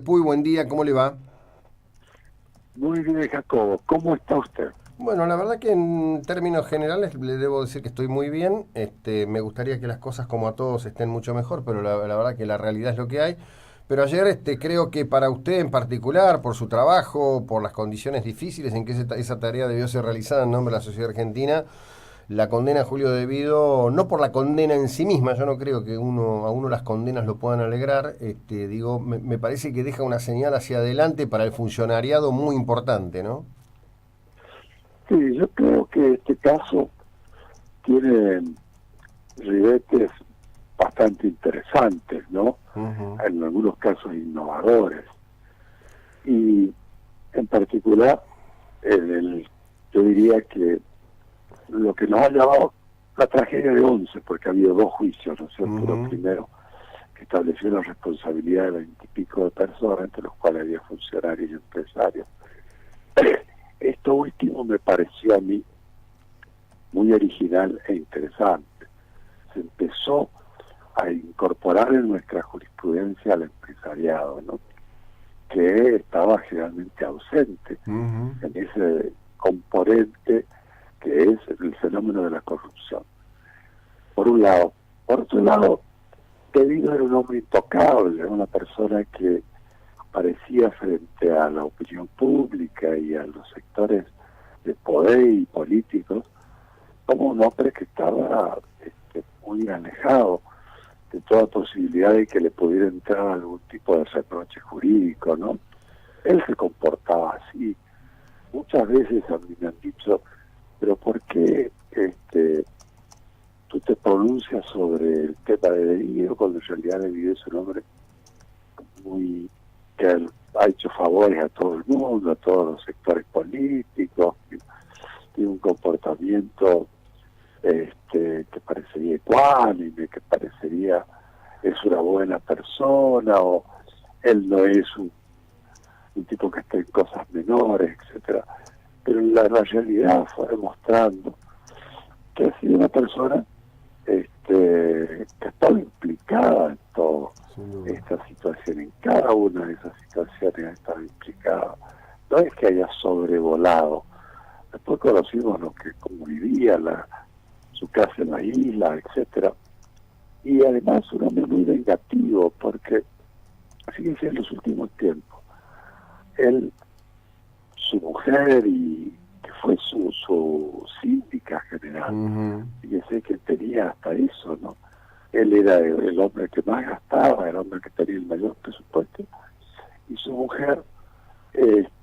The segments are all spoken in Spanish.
Muy buen día, ¿cómo le va? Muy bien, Jacobo. ¿Cómo está usted? Bueno, la verdad que en términos generales le debo decir que estoy muy bien. Me gustaría que las cosas como a todos estén mucho mejor, pero la verdad que la realidad es lo que hay. Pero ayer creo que para usted en particular, por su trabajo, por las condiciones difíciles en que esa tarea debió ser realizada en nombre de la sociedad argentina, la condena a Julio De Vido, no por la condena en sí misma, yo no creo que a uno las condenas lo puedan alegrar, digo, me parece que deja una señal hacia adelante para el funcionariado muy importante, ¿no? Sí, yo creo que este caso tiene ribetes bastante interesantes, ¿no? Ujú, En algunos casos innovadores. Y en particular, en el, yo diría que lo que nos ha llevado la tragedia de Once, porque ha habido dos juicios, ¿no es cierto? Lo ujú. primero, que estableció la responsabilidad de 20 y pico de personas, entre los cuales había funcionarios y empresarios. Esto último me pareció a mí muy original e interesante. Se empezó a incorporar en nuestra jurisprudencia al empresariado, ¿no? Que estaba generalmente ausente Ujú. en ese componente que es el fenómeno de la corrupción. Por un lado. Por otro lado, Tevino era un hombre intocable, era una persona que parecía frente a la opinión pública y a los sectores de poder y políticos como un hombre que estaba muy alejado de toda posibilidad de que le pudiera entrar algún tipo de reproche jurídico, ¿no? Él se comportaba así. Muchas veces a mí me han dicho, pero ¿por qué tú te pronuncias sobre el tema de Debido cuando en realidad Debido es un hombre muy que ha hecho favores a todo el mundo, a todos los sectores políticos, que tiene un comportamiento que parecería ecuánime, que parecería es una buena persona, o él no es un tipo que está en cosas menores, etcétera. Pero la realidad fue demostrando que ha sido una persona que estaba implicada en toda Sin duda. esta situación, en cada una de esas situaciones ha estado implicada. No es que haya sobrevolado. Después conocimos lo que como vivía su casa en la isla, etcétera. Y además un hombre muy vengativo, porque fíjense en los últimos tiempos, él, su mujer y que fue su síndica general, Ujú. fíjense que tenía hasta eso, ¿no? Él era el hombre que más gastaba, el hombre que tenía el mayor presupuesto, y su mujer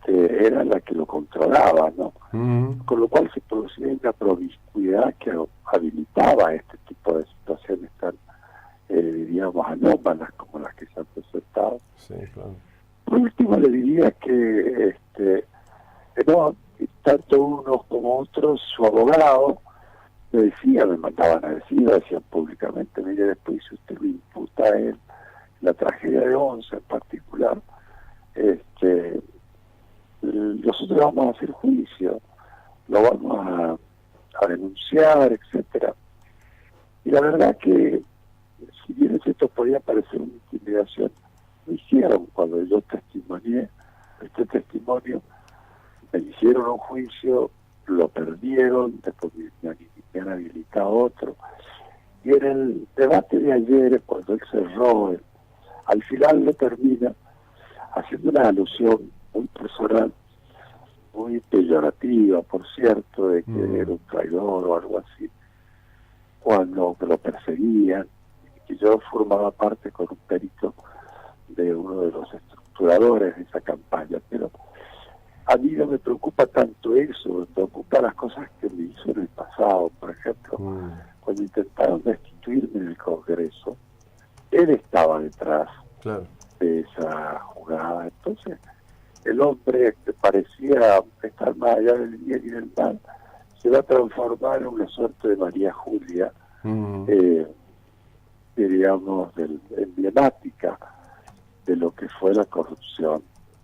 era la que lo controlaba, ¿no? Ujú. Con lo cual se producía una promiscuidad que habilitaba este tipo de situaciones tan, diríamos, anómalas como las que se han presentado. Sí, claro. Por último, le diría que no, tanto unos como otros, su abogado, me decía, me mandaban a decir, lo decían públicamente, mire, después si usted lo imputa a él, la tragedia de Once en particular, este, nosotros vamos a hacer juicio, lo vamos a denunciar, etcétera. Y la verdad que, si bien esto podía parecer una intimidación, lo hicieron cuando yo testimonié este testimonio, me hicieron un juicio, lo perdieron, después me han habilitado otro. Y en el debate de ayer, cuando él cerró, al final lo termina haciendo una alusión muy personal, muy peyorativa, por cierto, de que era Mm. un traidor o algo así, cuando lo perseguían, y yo formaba parte con un perito de uno de los estructuradores de esa campaña. Pero a mí no me preocupa tanto eso, me preocupa las cosas que me hizo en el pasado. Por ejemplo, Mm. cuando intentaron destituirme en el Congreso, él estaba detrás Claro. de esa jugada. Entonces, el hombre que parecía estar más allá del bien y del mal, se va a transformar en una suerte de María Julia, Ujú. eh, diríamos, emblemática de lo que fue la corrupción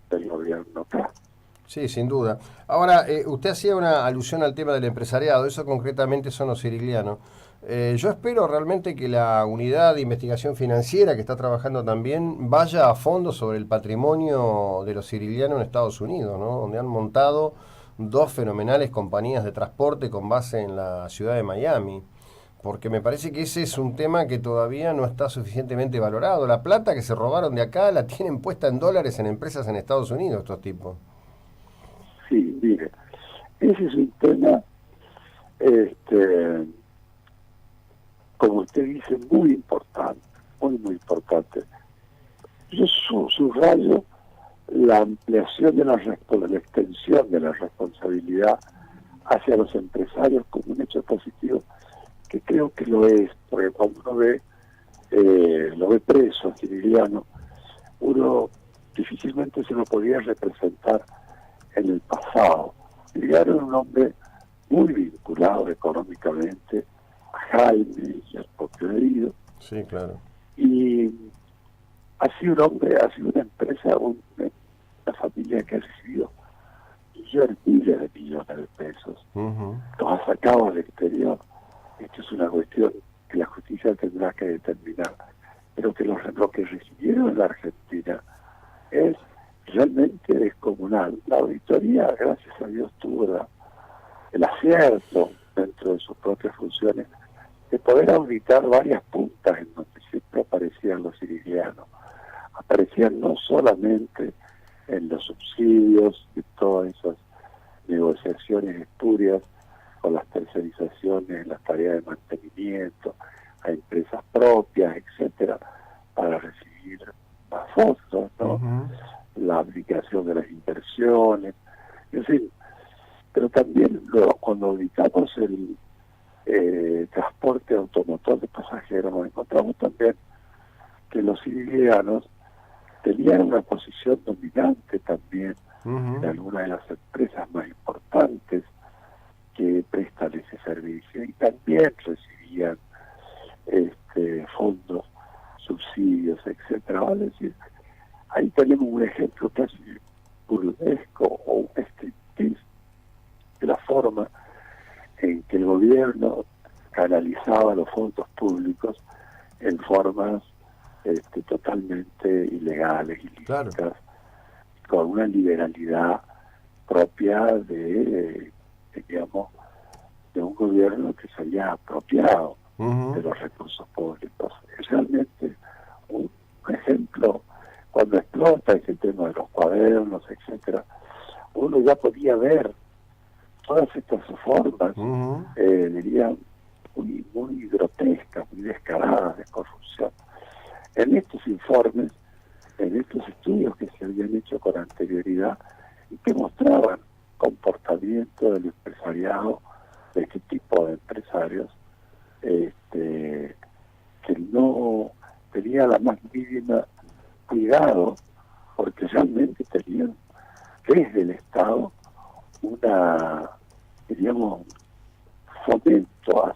del gobierno acá. Sí, sin duda. Ahora, usted hacía una alusión al tema del empresariado, eso concretamente son los siriglianos. Yo espero realmente que la unidad de investigación financiera que está trabajando también vaya a fondo sobre el patrimonio de los sicilianos en Estados Unidos, ¿no? Donde han montado dos fenomenales compañías de transporte con base en la ciudad de Miami. Porque me parece que ese es un tema que todavía no está suficientemente valorado. La plata que se robaron de acá la tienen puesta en dólares en empresas en Estados Unidos, estos tipos. Sí, mire, ese es un tema, este, como usted dice, muy importante, muy importante. Yo subrayo la ampliación de la extensión de la responsabilidad hacia los empresarios como un hecho positivo, que creo que lo es, porque cuando uno lo ve preso, Cirigliano, uno difícilmente se lo podía representar en el pasado. Cirigliano era un hombre muy vinculado económicamente a Jaime y al propio herido, Sí, claro. y ha sido un hombre, ha sido una empresa, una familia que ha recibido miles de millones de pesos, Ujú. los ha sacado al exterior. Esto es una cuestión que la justicia tendrá que determinar, pero que lo que recibieron en la Argentina es realmente descomunal. La auditoría, gracias a Dios, tuvo el acierto dentro de sus propias funciones de poder auditar varias puntas en donde siempre aparecían los sicilianos. Aparecían no solamente en los subsidios y todas esas negociaciones espurias con las tercerizaciones, las tareas de mantenimiento a empresas propias, etcétera, para recibir más fondos, ¿no? Ujú. La aplicación de las inversiones, en fin. Pero también cuando auditamos el transporte automotor de pasajeros, nos encontramos también que los sicilianos tenían una posición dominante también en Ujú. algunas de las empresas más importantes que prestan ese servicio, y también recibían fondos, subsidios, etcétera. Vale decir, ahí tenemos un ejemplo casi burlesco o un striptease de la forma en que el gobierno canalizaba los fondos públicos en formas totalmente ilegales, Claro. ilícitas, con una liberalidad propia digamos, de un gobierno que se había apropiado de Ujú. los recursos públicos. Es realmente un ejemplo, cuando explota ese tema de los cuadernos, etcétera, uno ya podía ver todas estas formas, Ujú. diría, muy grotescas, muy descaradas de corrupción. En estos informes, en estos estudios que se habían hecho con anterioridad y que mostraban comportamiento del empresariado, de este tipo de empresarios, que no tenía la más mínima cuidado, porque realmente tenían desde el Estado una, diríamos, fomento a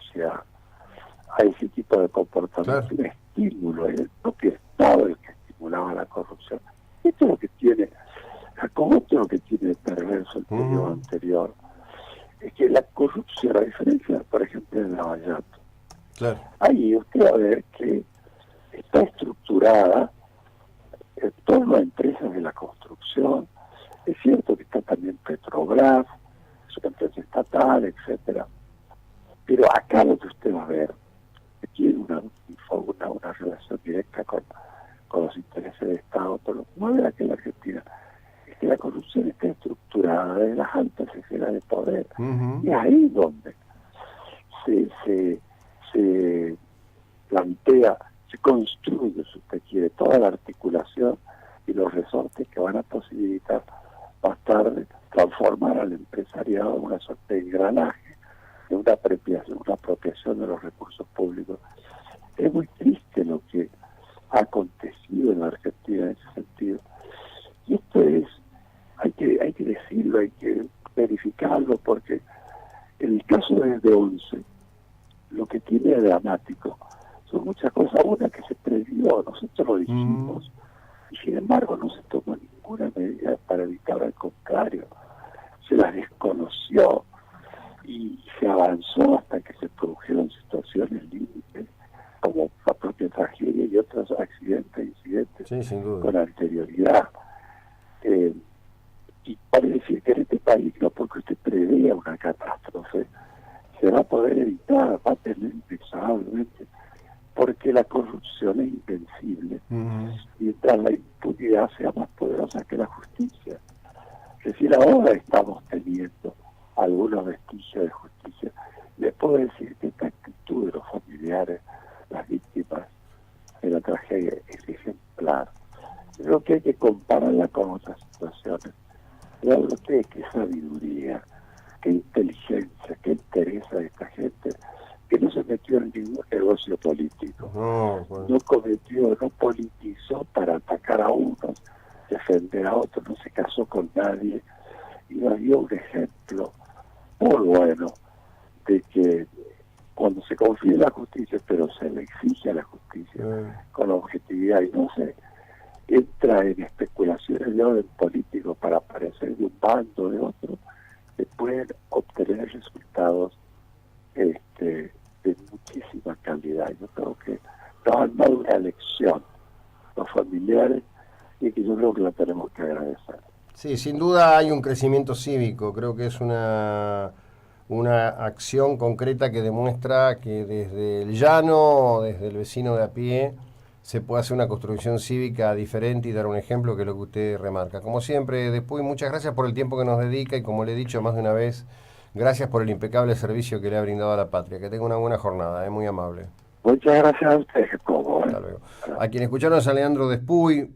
ese tipo de comportamiento, Claro. un estímulo, el propio Estado el que estimulaba la corrupción. Esto es lo que tiene, como esto es lo que tiene de perverso el periodo Ujú. anterior, es que la corrupción, a diferencia, por ejemplo, de Lavallato, Claro. ahí usted va a ver que está estructurada en torno a empresas de la construcción. Es cierto que está también Petrobras, es una empresa estatal, etcétera, pero acá lo que usted va a ver que tiene una relación directa con los intereses de Estado, pero lo que va a ver aquí en la Argentina es que la corrupción está estructurada en las altas esferas de poder, Ujú. y es ahí donde se plantea, se construye, si usted quiere, toda la articulación y los resortes que van a posibilitar más tarde transformar al empresariado en una suerte de engranaje, de una apropiación de los recursos públicos. Es muy triste lo que ha acontecido en la Argentina en ese sentido. Y esto hay que decirlo, hay que verificarlo, porque en el caso de Once, lo que tiene de dramático son muchas cosas. Una que se previó, nosotros lo Ujú. dijimos, y sin embargo no se tomó ninguna medida para evitar, al contrario, se las desconoció y se avanzó hasta que se produjeron situaciones Sí, sin duda. con anterioridad. Y parece decir que en este país, no porque usted prevea una catástrofe, se va a poder evitar, va a tener inexorablemente, porque la corrupción es invencible, mientras la impunidad sea más poderosa que la justicia. Es decir, ahora estamos teniendo algunos vestigios de justicia. Les puedo decir que esta actitud de los familiares, las víctimas de la tragedia, es ejemplar. Creo que hay que compararla con otras situaciones. Vean ustedes qué sabiduría, qué inteligencia, qué interés de esta gente, que no se metió en ningún negocio político. No cometió, no politizó para atacar a unos, defender a otros, no se casó con nadie, y nos dio un ejemplo muy bueno de que cuando se confía en la justicia, pero se le exige a la justicia con objetividad y no se entra en especulaciones de orden político para aparecer de un bando o de otro, se pueden obtener resultados de muchísima calidad. Yo creo que nos han dado una lección los familiares y que yo creo que la tenemos que agradecer. Sí, sin duda hay un crecimiento cívico, creo que es una acción concreta que demuestra que desde el llano, desde el vecino de a pie, se puede hacer una construcción cívica diferente y dar un ejemplo, que es lo que usted remarca. Como siempre, después muchas gracias por el tiempo que nos dedica y, como le he dicho más de una vez, gracias por el impecable servicio que le ha brindado a la patria. Que tenga una buena jornada, muy amable. Muchas gracias a ustedes, Jacobo. Hasta luego. A quien escucharon es a Leandro Despuy.